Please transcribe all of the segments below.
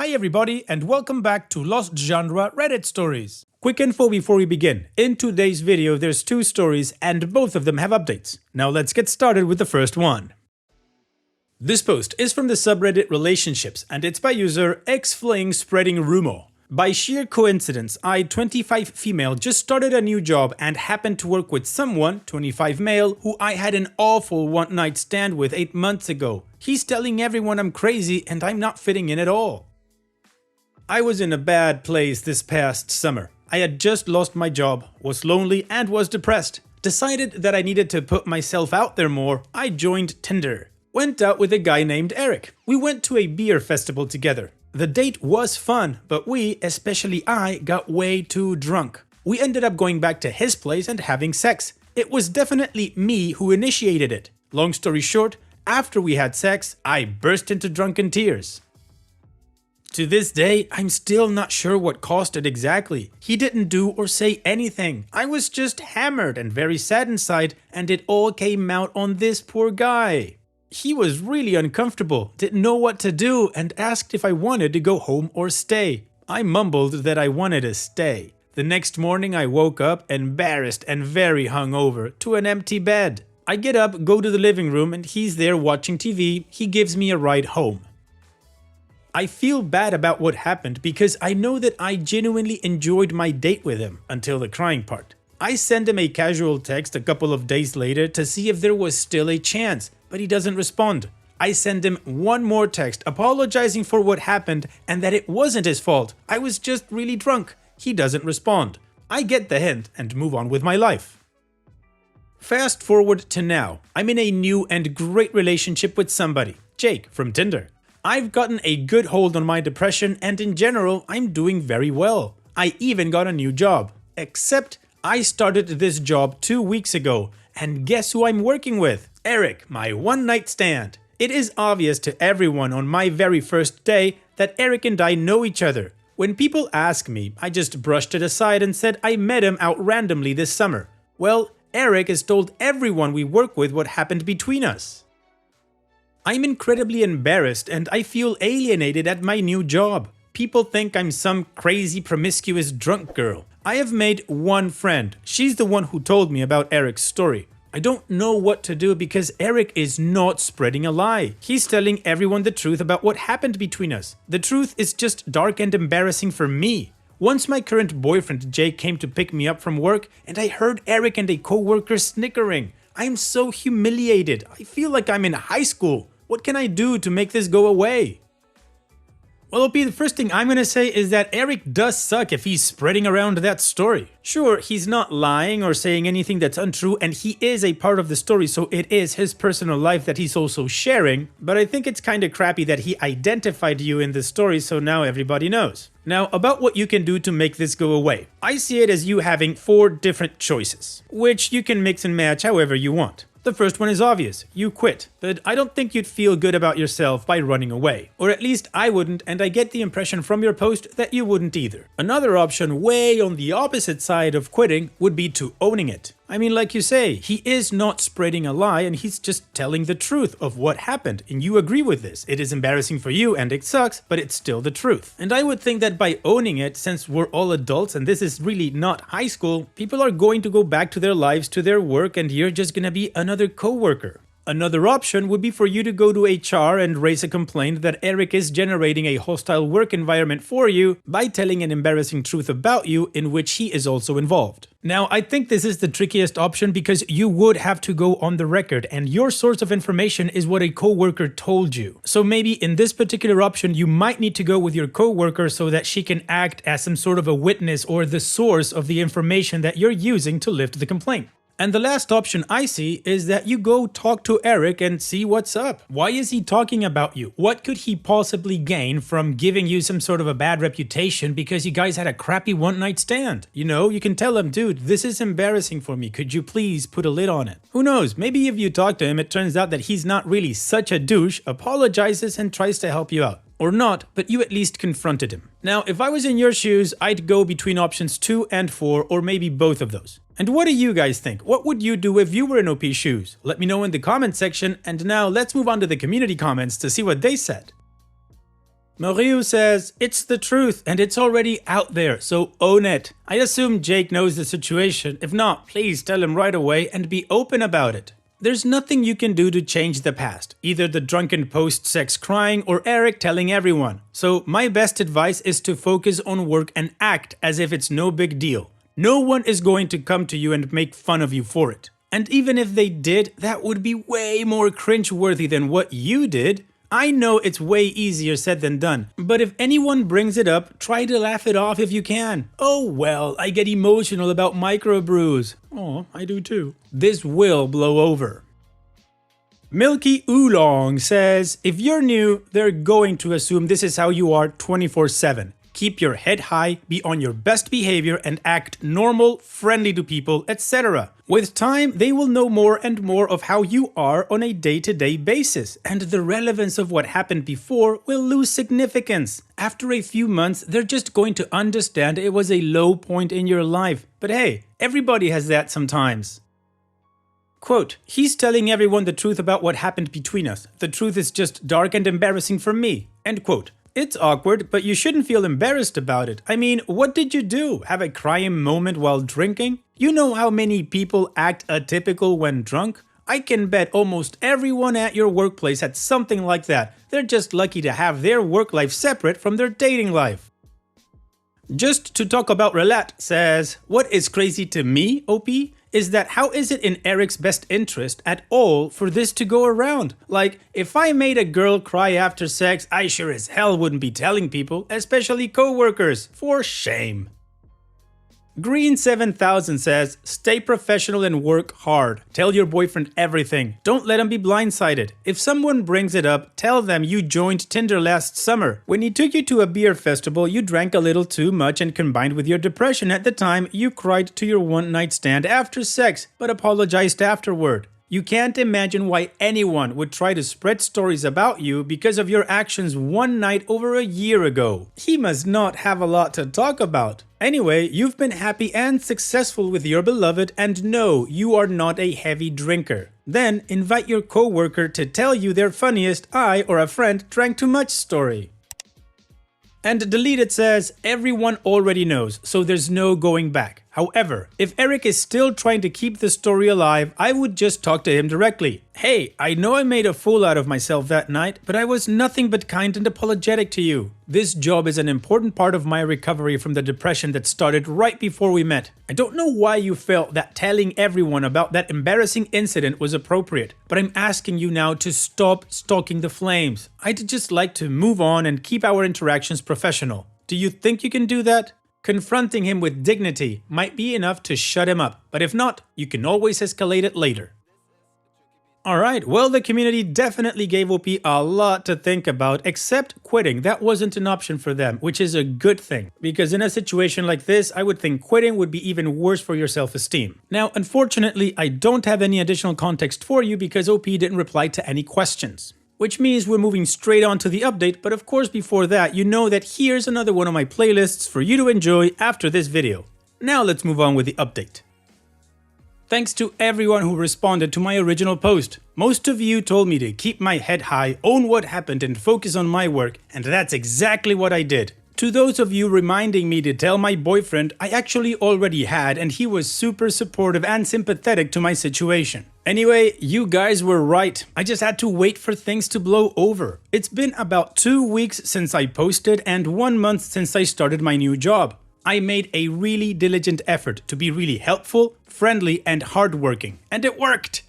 Hi everybody and welcome back to Lost Genre Reddit Stories. Quick info before we begin. In today's video there's two stories and both of them have updates. Now let's get started with the first one. This post is from the subreddit Relationships and it's by user xfling spreading rumor. By sheer coincidence, I, 25 female, just started a new job and happened to work with someone, 25 male, who I had an awful one-night stand with 8 months ago. He's telling everyone I'm crazy and I'm not fitting in at all. I was in a bad place this past summer. I had just lost my job, was lonely and was depressed. Decided that I needed to put myself out there more. I joined Tinder. Went out with a guy named Eric. We went to a beer festival together. The date was fun, but we, especially I, got way too drunk. We ended up going back to his place and having sex. It was definitely me who initiated it. Long story short, after we had sex, I burst into drunken tears. To this day, I'm still not sure what caused it exactly. He didn't do or say anything. I was just hammered and very sad inside, and it all came out on this poor guy. He was really uncomfortable, didn't know what to do, and asked if I wanted to go home or stay. I mumbled that I wanted to stay. The next morning I woke up embarrassed and very hungover to an empty bed. I get up, go to the living room, and he's there watching TV. He gives me a ride home. I feel bad about what happened because I know that I genuinely enjoyed my date with him until the crying part. I send him a casual text a couple of days later to see if there was still a chance, but he doesn't respond. I send him one more text apologizing for what happened and that it wasn't his fault. I was just really drunk. He doesn't respond. I get the hint and move on with my life. Fast forward to now. I'm in a new and great relationship with somebody, Jake from Tinder. I've gotten a good hold on my depression and in general, I'm doing very well. I even got a new job. Except I started this job 2 weeks ago, and guess who I'm working with? Eric, my one-night stand. It is obvious to everyone on my very first day that Eric and I know each other. When people ask me, I just brushed it aside and said I met him out randomly this summer. Well, Eric has told everyone we work with what happened between us. I'm incredibly embarrassed and I feel alienated at my new job. People think I'm some crazy promiscuous drunk girl. I have made one friend. She's the one who told me about Eric's story. I don't know what to do because Eric is not spreading a lie. He's telling everyone the truth about what happened between us. The truth is just dark and embarrassing for me. Once my current boyfriend Jake came to pick me up from work and I heard Eric and a coworker snickering. I'm so humiliated. I feel like I'm in high school. What can I do to make this go away? Well, OP, the first thing I'm gonna say is that Eric does suck if he's spreading around that story. Sure, he's not lying or saying anything that's untrue, and he is a part of the story, so it is his personal life that he's also sharing, but I think it's kinda crappy that he identified you in the story, so now everybody knows. Now, about what you can do to make this go away. I see it as you having 4 different choices, which you can mix and match however you want. The first one is obvious, you quit, but I don't think you'd feel good about yourself by running away. Or at least I wouldn't, and I get the impression from your post that you wouldn't either. Another option way on the opposite side of quitting would be to owning it. I mean, like you say, he is not spreading a lie and he's just telling the truth of what happened, and you agree with this. It is embarrassing for you and it sucks, but it's still the truth. And I would think that by owning it, since we're all adults and this is really not high school, people are going to go back to their lives, to their work, and you're just gonna be another coworker. Another option would be for you to go to HR and raise a complaint that Eric is generating a hostile work environment for you by telling an embarrassing truth about you in which he is also involved. Now, I think this is the trickiest option because you would have to go on the record and your source of information is what a coworker told you. So maybe in this particular option, you might need to go with your coworker so that she can act as some sort of a witness or the source of the information that you're using to lift the complaint. And the last option I see is that you go talk to Eric and see what's up. Why is he talking about you? What could he possibly gain from giving you some sort of a bad reputation because you guys had a crappy one-night stand? You know, you can tell him, dude, this is embarrassing for me. Could you please put a lid on it? Who knows? Maybe if you talk to him, it turns out that he's not really such a douche, apologizes, and tries to help you out. Or not, but you at least confronted him. Now, if I was in your shoes, I'd go between options 2 and 4, or maybe both of those. And what do you guys think? What would you do if you were in OP's shoes? Let me know in the comment section, and now let's move on to the community comments to see what they said. Mario says, it's the truth and it's already out there, so own it. I assume Jake knows the situation. If not, please tell him right away and be open about it. There's nothing you can do to change the past, either the drunken post-sex crying or Eric telling everyone. So my best advice is to focus on work and act as if it's no big deal. No one is going to come to you and make fun of you for it. And even if they did, that would be way more cringe-worthy than what you did. I know it's way easier said than done, but if anyone brings it up, try to laugh it off if you can. Oh well, I get emotional about microbrews. Oh, I do too. This will blow over. Milky Oolong says, if you're new, they're going to assume this is how you are 24/7. Keep your head high, be on your best behavior, and act normal, friendly to people, etc. With time, they will know more and more of how you are on a day-to-day basis, and the relevance of what happened before will lose significance. After a few months, they're just going to understand it was a low point in your life. But hey, everybody has that sometimes. Quote, he's telling everyone the truth about what happened between us. The truth is just dark and embarrassing for me. End quote. It's awkward, but you shouldn't feel embarrassed about it. I mean, what did you do? Have a crying moment while drinking? You know how many people act atypical when drunk? I can bet almost everyone at your workplace had something like that. They're just lucky to have their work life separate from their dating life. Just to talk about Relat says, what is crazy to me, OP, is that how is it in Eric's best interest at all for this to go around? Like, if I made a girl cry after sex, I sure as hell wouldn't be telling people, especially coworkers. For shame. Green 7000 says, stay professional and work hard. Tell your boyfriend everything. Don't let him be blindsided. If someone brings it up, tell them you joined Tinder last summer. When he took you to a beer festival, you drank a little too much and combined with your depression at the time, you cried to your one-night stand after sex, but apologized afterward. You can't imagine why anyone would try to spread stories about you because of your actions one night over a year ago. He must not have a lot to talk about. Anyway, you've been happy and successful with your beloved, and no, you are not a heavy drinker. Then invite your coworker to tell you their funniest I or a friend drank too much story. And Deleted says, everyone already knows, so there's no going back. However, if Eric is still trying to keep the story alive, I would just talk to him directly. Hey, I know I made a fool out of myself that night, but I was nothing but kind and apologetic to you. This job is an important part of my recovery from the depression that started right before we met. I don't know why you felt that telling everyone about that embarrassing incident was appropriate, but I'm asking you now to stop stoking the flames. I'd just like to move on and keep our interactions professional. Do you think you can do that? Confronting him with dignity might be enough to shut him up, but if not, you can always escalate it later. Alright, well, the community definitely gave OP a lot to think about, except quitting. That wasn't an option for them, which is a good thing, because in a situation like this, I would think quitting would be even worse for your self-esteem. Now, unfortunately, I don't have any additional context for you because OP didn't reply to any questions. Which means we're moving straight on to the update, but of course before that, you know that here's another one of my playlists for you to enjoy after this video. Now let's move on with the update. Thanks to everyone who responded to my original post. Most of you told me to keep my head high, own what happened, and focus on my work, and that's exactly what I did. To those of you reminding me to tell my boyfriend, I actually already had, and he was super supportive and sympathetic to my situation. Anyway, you guys were right. I just had to wait for things to blow over. It's been about 2 weeks since I posted and 1 month since I started my new job. I made a really diligent effort to be really helpful, friendly, and hardworking, and it worked!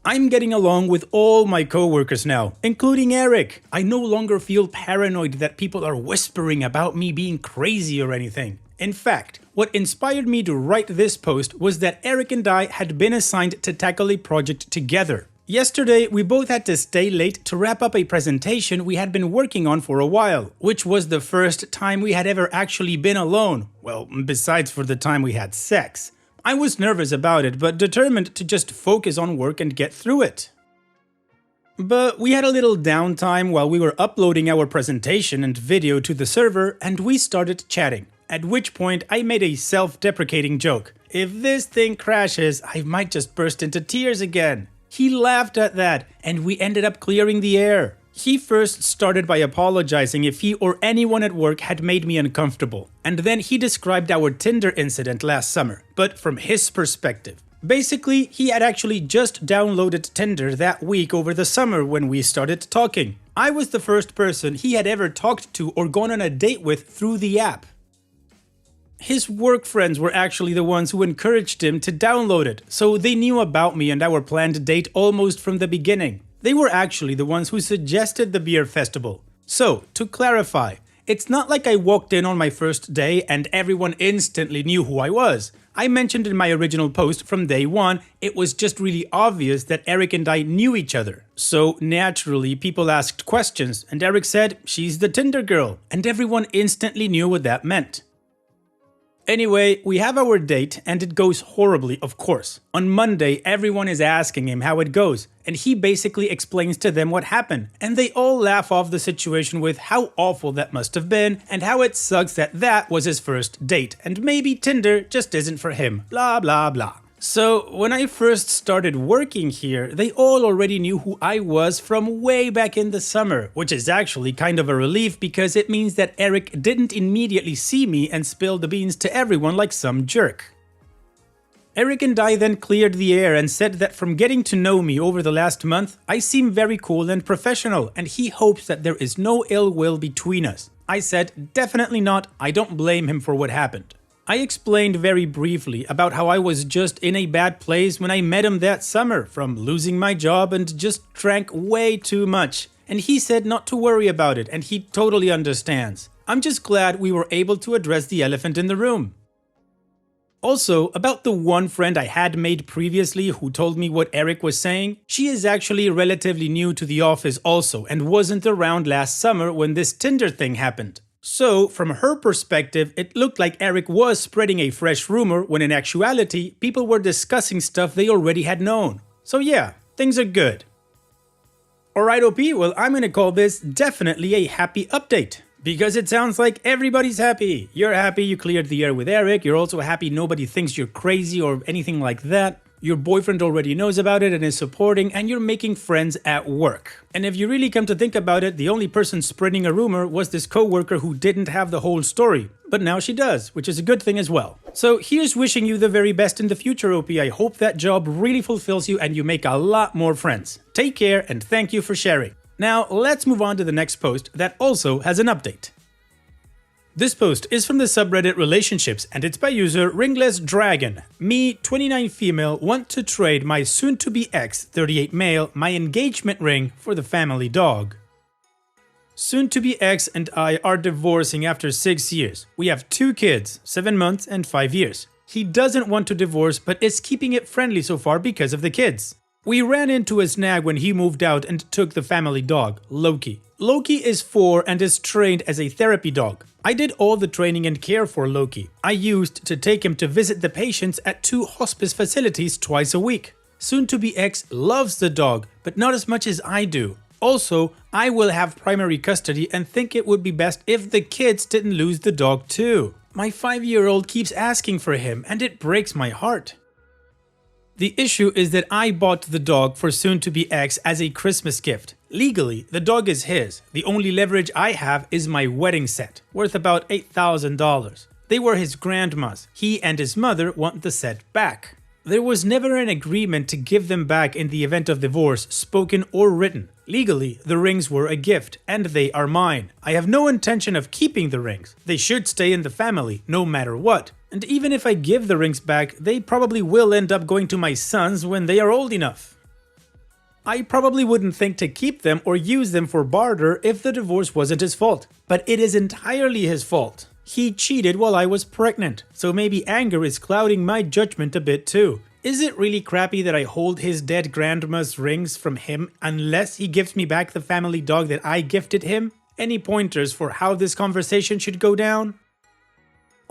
I'm getting along with all my coworkers now, including Eric. I no longer feel paranoid that people are whispering about me being crazy or anything. In fact, what inspired me to write this post was that Eric and I had been assigned to tackle a project together. Yesterday, we both had to stay late to wrap up a presentation we had been working on for a while, which was the first time we had ever actually been alone. Well, besides for the time we had sex. I was nervous about it, but determined to just focus on work and get through it. But we had a little downtime while we were uploading our presentation and video to the server, and we started chatting. At which point I made a self-deprecating joke. If this thing crashes, I might just burst into tears again. He laughed at that, and we ended up clearing the air. He first started by apologizing if he or anyone at work had made me uncomfortable, and then he described our Tinder incident last summer, but from his perspective. Basically, he had actually just downloaded Tinder that week over the summer when we started talking. I was the first person he had ever talked to or gone on a date with through the app. His work friends were actually the ones who encouraged him to download it, so they knew about me and our planned date almost from the beginning. They were actually the ones who suggested the beer festival. So, to clarify, it's not like I walked in on my first day and everyone instantly knew who I was. I mentioned in my original post from day one, it was just really obvious that Eric and I knew each other. So naturally, people asked questions and Eric said, "She's the Tinder girl," and everyone instantly knew what that meant. Anyway, we have our date and it goes horribly, of course. On Monday, everyone is asking him how it goes, and he basically explains to them what happened, and they all laugh off the situation with how awful that must have been and how it sucks that that was his first date and maybe Tinder just isn't for him, blah blah blah. So, when I first started working here, they all already knew who I was from way back in the summer, which is actually kind of a relief because it means that Eric didn't immediately see me and spill the beans to everyone like some jerk. Eric and I then cleared the air and said that from getting to know me over the last month, I seem very cool and professional, and he hopes that there is no ill will between us. I said, definitely not, I don't blame him for what happened. I explained very briefly about how I was just in a bad place when I met him that summer from losing my job and just drank way too much. And he said not to worry about it and he totally understands. I'm just glad we were able to address the elephant in the room. Also, about the one friend I had made previously who told me what Eric was saying, she is actually relatively new to the office also and wasn't around last summer when this Tinder thing happened. So, from her perspective, it looked like Eric was spreading a fresh rumor when in actuality, people were discussing stuff they already had known. So yeah, things are good. Alright OP, well I'm gonna call this definitely a happy update. Because it sounds like everybody's happy. You're happy you cleared the air with Eric, you're also happy nobody thinks you're crazy or anything like that. Your boyfriend already knows about it and is supporting, and you're making friends at work. And if you really come to think about it, the only person spreading a rumor was this coworker who didn't have the whole story. But now she does, which is a good thing as well. So here's wishing you the very best in the future, OP. I hope that job really fulfills you and you make a lot more friends. Take care and thank you for sharing. Now let's move on to the next post that also has an update. This post is from the subreddit Relationships and it's by user Ringless Dragon. Me, 29 female, want to trade my soon-to-be ex, 38 male, my engagement ring for the family dog. Soon-to-be ex and I are divorcing after 6 years. We have 2 kids, 7 months and 5 years. He doesn't want to divorce but is keeping it friendly so far because of the kids. We ran into a snag when he moved out and took the family dog, Loki. Loki is 4 and is trained as a therapy dog. I did all the training and care for Loki. I used to take him to visit the patients at 2 hospice facilities twice a week. Soon-to-be ex loves the dog, but not as much as I do. Also, I will have primary custody and think it would be best if the kids didn't lose the dog too. My 5-year-old keeps asking for him and it breaks my heart. The issue is that I bought the dog for soon-to-be ex as a Christmas gift. Legally, the dog is his. The only leverage I have is my wedding set, worth about $8,000. They were his grandma's. He and his mother want the set back. There was never an agreement to give them back in the event of divorce, spoken or written. Legally, the rings were a gift, and they are mine. I have no intention of keeping the rings. They should stay in the family, no matter what. And even if I give the rings back, they probably will end up going to my sons when they are old enough. I probably wouldn't think to keep them or use them for barter if the divorce wasn't his fault. But it is entirely his fault. He cheated while I was pregnant, so maybe anger is clouding my judgment a bit too. Is it really crappy that I hold his dead grandma's rings from him unless he gives me back the family dog that I gifted him? Any pointers for how this conversation should go down?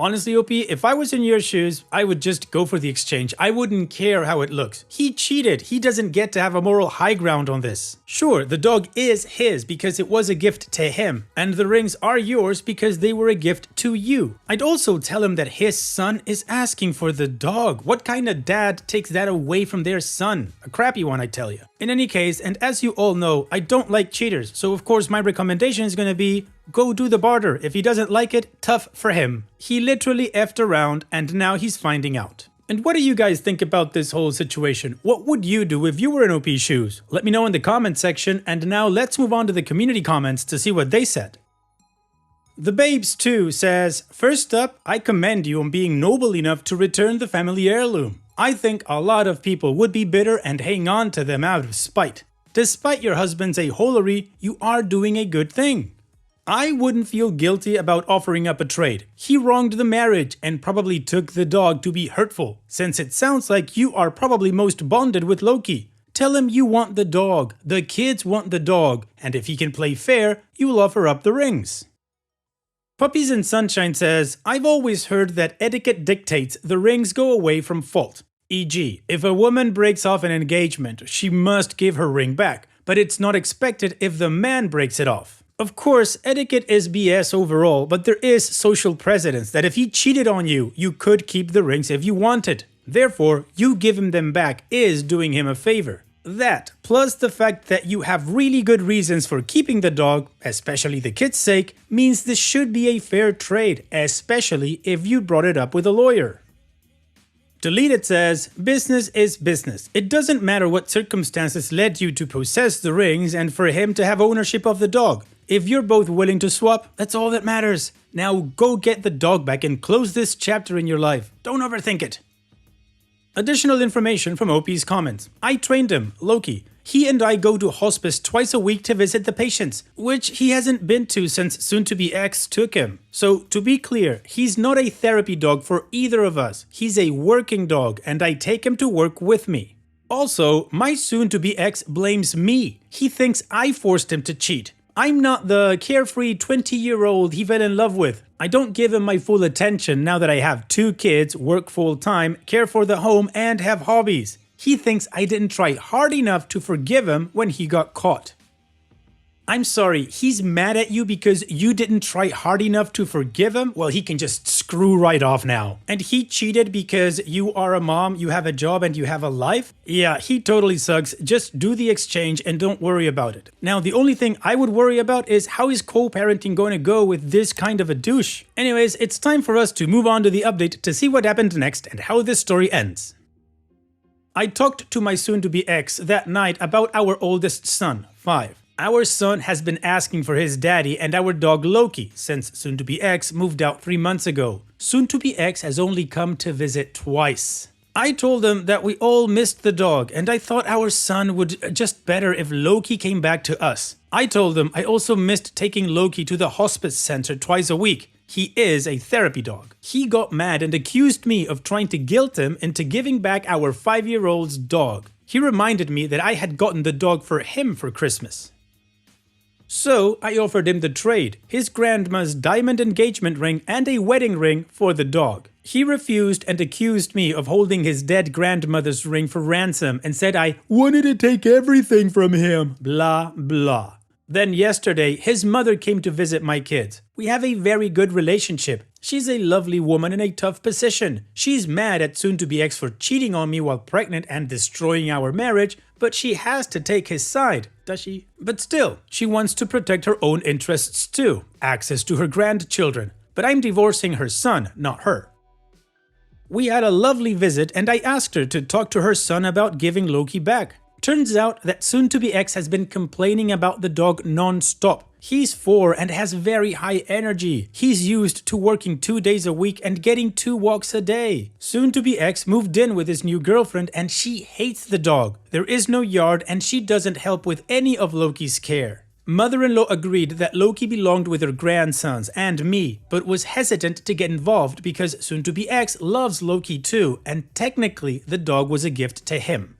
Honestly, OP, if I was in your shoes, I would just go for the exchange. I wouldn't care how it looks. He cheated. He doesn't get to have a moral high ground on this. Sure, the dog is his because it was a gift to him, and the rings are yours because they were a gift to you. I'd also tell him that his son is asking for the dog. What kind of dad takes that away from their son? A crappy one, I tell you. In any case, and as you all know, I don't like cheaters, so of course my recommendation is gonna be go do the barter. If he doesn't like it, tough for him. He literally effed around and now he's finding out. And what do you guys think about this whole situation? What would you do if you were in OP's shoes? Let me know in the comment section, and now let's move on to the community comments to see what they said. The Babes 2 says, first up, I commend you on being noble enough to return the family heirloom. I think a lot of people would be bitter and hang on to them out of spite. Despite your husband's a-holery, you are doing a good thing. I wouldn't feel guilty about offering up a trade. He wronged the marriage and probably took the dog to be hurtful, since it sounds like you are probably most bonded with Loki. Tell him you want the dog, the kids want the dog, and if he can play fair, you'll offer up the rings. Puppies and Sunshine says, I've always heard that etiquette dictates the rings go away from fault. E.g., if a woman breaks off an engagement, she must give her ring back, but it's not expected if the man breaks it off. Of course, etiquette is BS overall, but there is social precedence that if he cheated on you, you could keep the rings if you wanted. Therefore, you giving them back is doing him a favor. That, plus the fact that you have really good reasons for keeping the dog, especially the kid's sake, means this should be a fair trade, especially if you brought it up with a lawyer. Deleted says, business is business. It doesn't matter what circumstances led you to possess the rings and for him to have ownership of the dog. If you're both willing to swap, that's all that matters. Now go get the dog back and close this chapter in your life. Don't overthink it. Additional information from OP's comments. I trained him, Loki. He and I go to hospice twice a week to visit the patients, which he hasn't been to since soon-to-be ex took him. So, to be clear, he's not a therapy dog for either of us. He's a working dog, and I take him to work with me. Also, my soon-to-be ex blames me. He thinks I forced him to cheat. I'm not the carefree 20-year-old he fell in love with. I don't give him my full attention now that I have 2 kids, work full-time, care for the home, and have hobbies. He thinks I didn't try hard enough to forgive him when he got caught. I'm sorry, he's mad at you because you didn't try hard enough to forgive him? Well, he can just screw right off now. And he cheated because you are a mom, you have a job, and you have a life? Yeah, he totally sucks. Just do the exchange and don't worry about it. Now, the only thing I would worry about is how is co-parenting going to go with this kind of a douche? Anyways, it's time for us to move on to the update to see what happened next and how this story ends. I talked to my soon-to-be ex that night about our oldest son, 5. Our son has been asking for his daddy and our dog Loki since soon-to-be ex moved out 3 months ago. Soon-to-be ex has only come to visit twice. I told him that we all missed the dog and I thought our son would just better if Loki came back to us. I told him I also missed taking Loki to the hospice center twice a week. He is a therapy dog. He got mad and accused me of trying to guilt him into giving back our 5-year-old's dog. He reminded me that I had gotten the dog for him for Christmas. So I offered him the trade, his grandma's diamond engagement ring and a wedding ring for the dog. He refused and accused me of holding his dead grandmother's ring for ransom and said I wanted to take everything from him, blah blah. Then yesterday, his mother came to visit my kids. We have a very good relationship. She's a lovely woman in a tough position. She's mad at soon-to-be ex for cheating on me while pregnant and destroying our marriage, but she has to take his side, does she? But still, she wants to protect her own interests too, access to her grandchildren. But I'm divorcing her son, not her. We had a lovely visit and I asked her to talk to her son about giving Loki back. Turns out that soon-to-be ex has been complaining about the dog non-stop. He's 4 and has very high energy. He's used to working 2 days a week and getting 2 walks a day. Soon-to-be ex moved in with his new girlfriend and she hates the dog. There is no yard and she doesn't help with any of Loki's care. Mother-in-law agreed that Loki belonged with her grandsons and me, but was hesitant to get involved because soon-to-be ex loves Loki too, and technically the dog was a gift to him.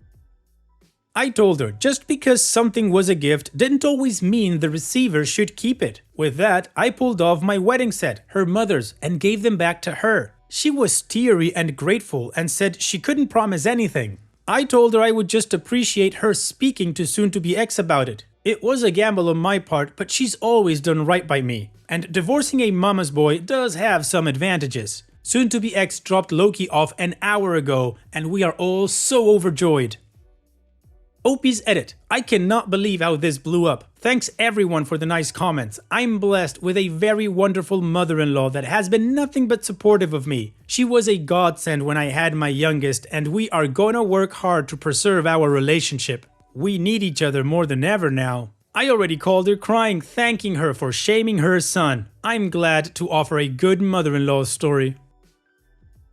I told her just because something was a gift didn't always mean the receiver should keep it. With that, I pulled off my wedding set, her mother's, and gave them back to her. She was teary and grateful and said she couldn't promise anything. I told her I would just appreciate her speaking to soon-to-be ex about it. It was a gamble on my part, but she's always done right by me. And divorcing a mama's boy does have some advantages. Soon-to-be ex dropped Loki off an hour ago, and we are all so overjoyed. Opie's edit. I cannot believe how this blew up. Thanks everyone for the nice comments. I'm blessed with a very wonderful mother-in-law that has been nothing but supportive of me. She was a godsend when I had my youngest, and we are gonna work hard to preserve our relationship. We need each other more than ever now. I already called her crying, thanking her for shaming her son. I'm glad to offer a good mother-in-law story.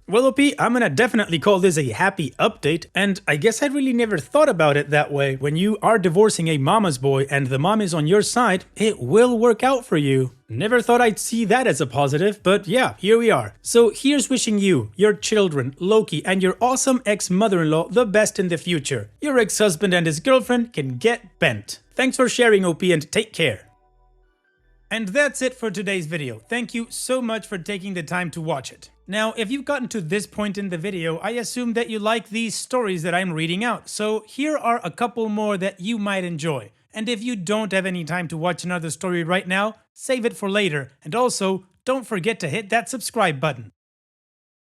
Well, OP, I'm gonna definitely call this a happy update, and I guess I really never thought about it that way. When you are divorcing a mama's boy and the mom is on your side, it will work out for you. Never thought I'd see that as a positive, but yeah, here we are. So here's wishing you, your children, Loki, and your awesome ex-mother-in-law the best in the future. Your ex-husband and his girlfriend can get bent. Thanks for sharing, OP, and take care. And that's it for today's video. Thank you so much for taking the time to watch it. Now, if you've gotten to this point in the video, I assume that you like these stories that I'm reading out. So here are a couple more that you might enjoy. And if you don't have any time to watch another story right now, save it for later. And also, don't forget to hit that subscribe button.